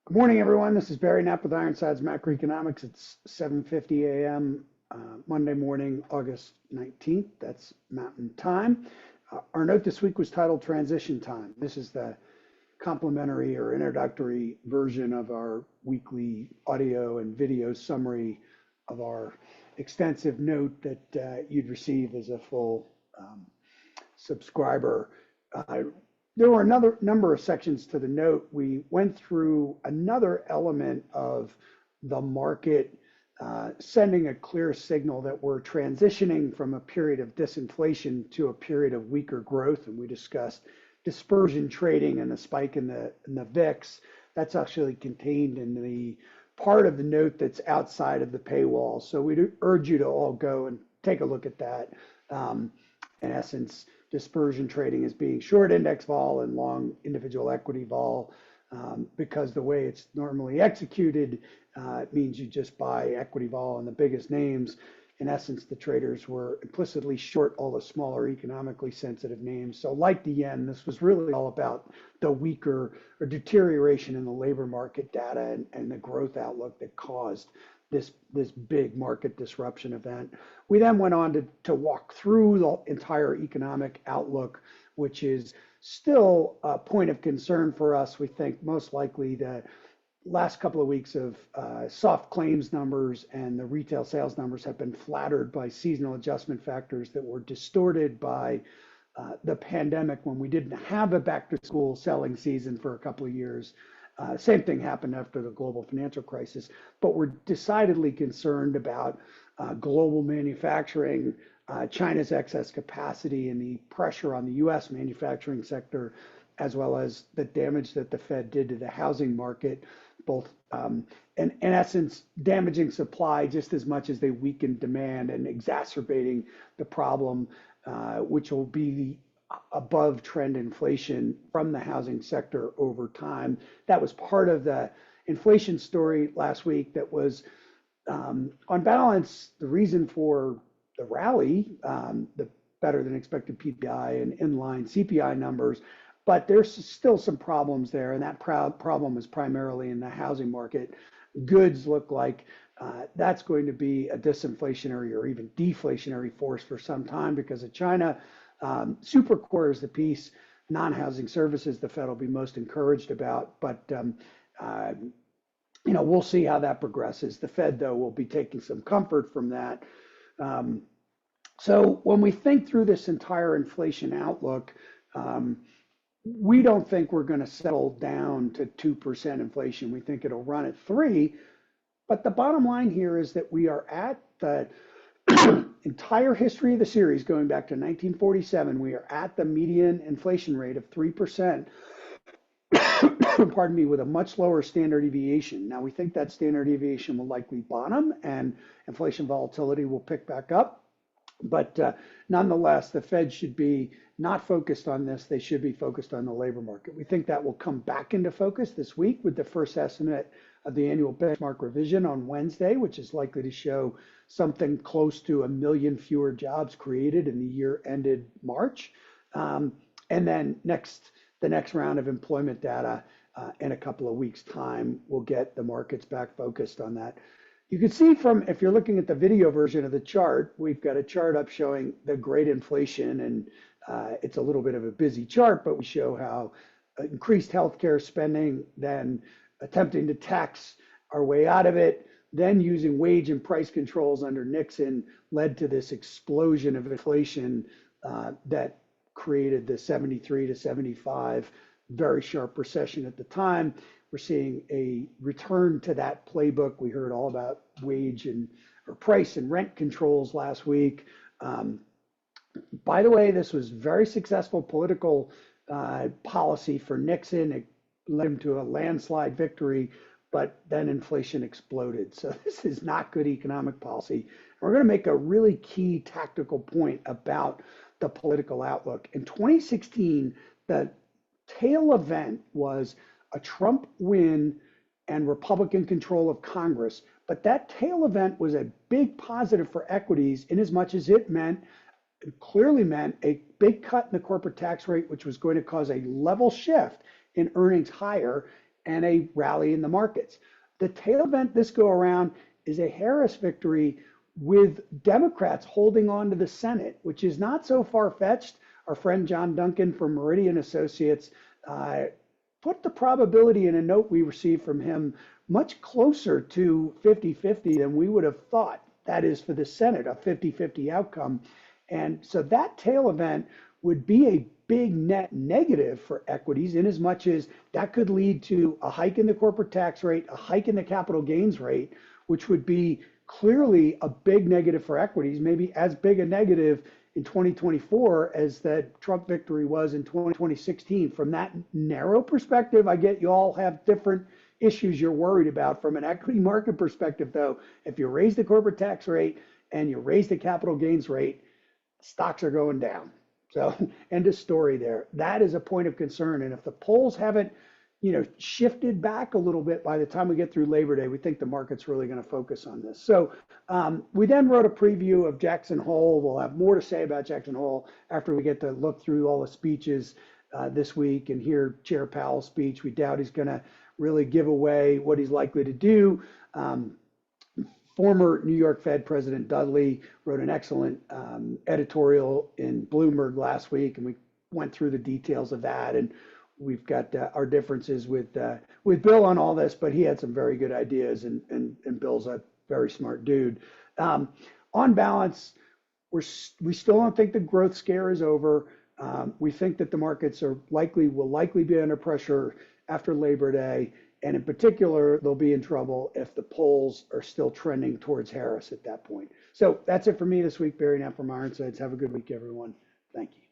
Good morning, everyone. This is Barry Knapp with Ironsides Macroeconomics. It's 7:50 a.m. Monday morning, August 19th. That's Mountain Time. Our note this week was titled Transition Time. This is the complimentary or introductory version of our weekly audio and video summary of our extensive note that you'd receive as a full subscriber. Uh, there were another number of sections to the note. We went through another element of the market sending a clear signal that we're transitioning from a period of disinflation to a period of weaker growth. And we discussed dispersion trading and the spike in the VIX. That's actually contained in the part of the note that's outside of the paywall. So we urge you to all go and take a look at that. In essence, dispersion trading is being short index vol and long individual equity vol, because the way it's normally executed, it means you just buy equity vol in the biggest names. In essence, the traders were implicitly short all the smaller economically sensitive names. So like the yen, this was really all about the weaker or deterioration in the labor market data and the growth outlook that caused this big market disruption event. We then went on to walk through the entire economic outlook, which is still a point of concern for us. We think most likely the last couple of weeks of soft claims numbers and the retail sales numbers have been flattered by seasonal adjustment factors that were distorted by the pandemic when we didn't have a back to school selling season for a couple of years. Same thing happened after the global financial crisis, but we're decidedly concerned about global manufacturing, China's excess capacity, and the pressure on the U.S. manufacturing sector, as well as the damage that the Fed did to the housing market, both in essence damaging supply just as much as they weakened demand and exacerbating the problem, which will be the above trend inflation from the housing sector over time. That was part of the inflation story last week that was, on balance, the reason for the rally, the better than expected PPI and inline CPI numbers. But there's still some problems there, and that problem is primarily in the housing market. Goods look like that's going to be a disinflationary or even deflationary force for some time because of China. Super core is the piece. Non-housing services the Fed will be most encouraged about, but we'll see how that progresses. The Fed, though, will be taking some comfort from that. So when we think through this entire inflation outlook, we don't think we're going to settle down to 2% inflation. We think it'll run at 3%. But the bottom line here is that we are at the entire history of the series, going back to 1947, we are at the median inflation rate of 3%, pardon me, with a much lower standard deviation. Now, we think that standard deviation will likely bottom and inflation volatility will pick back up. But nonetheless, the Fed should be not focused on this. They should be focused on the labor market. We think that will come back into focus this week with the first estimate of the annual benchmark revision on Wednesday, which is likely to show something close to 1 million fewer jobs created in the year ended March. And then the next round of employment data in a couple of weeks' time will get the markets back focused on that. You can see from, if you're looking at the video version of the chart, we've got a chart up showing the great inflation, and it's a little bit of a busy chart, but we show how increased healthcare spending, then attempting to tax our way out of it, then using wage and price controls under Nixon led to this explosion of inflation that created the 73 to 75 very sharp recession at the time. We're seeing a return to that playbook. We heard all about wage and or price and rent controls last week. By the way, this was very successful political policy for Nixon. It led him to a landslide victory, but then inflation exploded. So this is not good economic policy. We're going to make a really key tactical point about the political outlook. In 2016, the tail event was a Trump win and Republican control of Congress. But that tail event was a big positive for equities in as much as it clearly meant a big cut in the corporate tax rate, which was going to cause a level shift in earnings higher. and a rally in the markets. The tail event this go around is a Harris victory with Democrats holding on to the Senate, which is not so far-fetched. Our friend John Duncan from Meridian Associates put the probability in a note we received from him much closer to 50-50 than we would have thought. That is for the Senate, a 50-50 outcome. And so that tail event would be a big net negative for equities in as much as that could lead to a hike in the corporate tax rate, a hike in the capital gains rate, which would be clearly a big negative for equities, maybe as big a negative in 2024 as that Trump victory was in 2016. From that narrow perspective, I get you all have different issues you're worried about. From an equity market perspective, though, if you raise the corporate tax rate and you raise the capital gains rate, stocks are going down. So end of story there. That is a point of concern. And if the polls haven't, shifted back a little bit by the time we get through Labor Day, we think the market's really going to focus on this. So we then wrote a preview of Jackson Hole. We'll have more to say about Jackson Hole after we get to look through all the speeches this week and hear Chair Powell's speech. We doubt he's going to really give away what he's likely to do. Former New York Fed President Dudley wrote an excellent editorial in Bloomberg last week, and we went through the details of that. And we've got our differences with Bill on all this, but he had some very good ideas, and Bill's a very smart dude. On balance, we still don't think the growth scare is over. We think that the markets will likely be under pressure after Labor Day. And in particular, they'll be in trouble if the polls are still trending towards Harris at that point. So that's it for me this week. Barry Knapp from Ironsides. Have a good week, everyone. Thank you.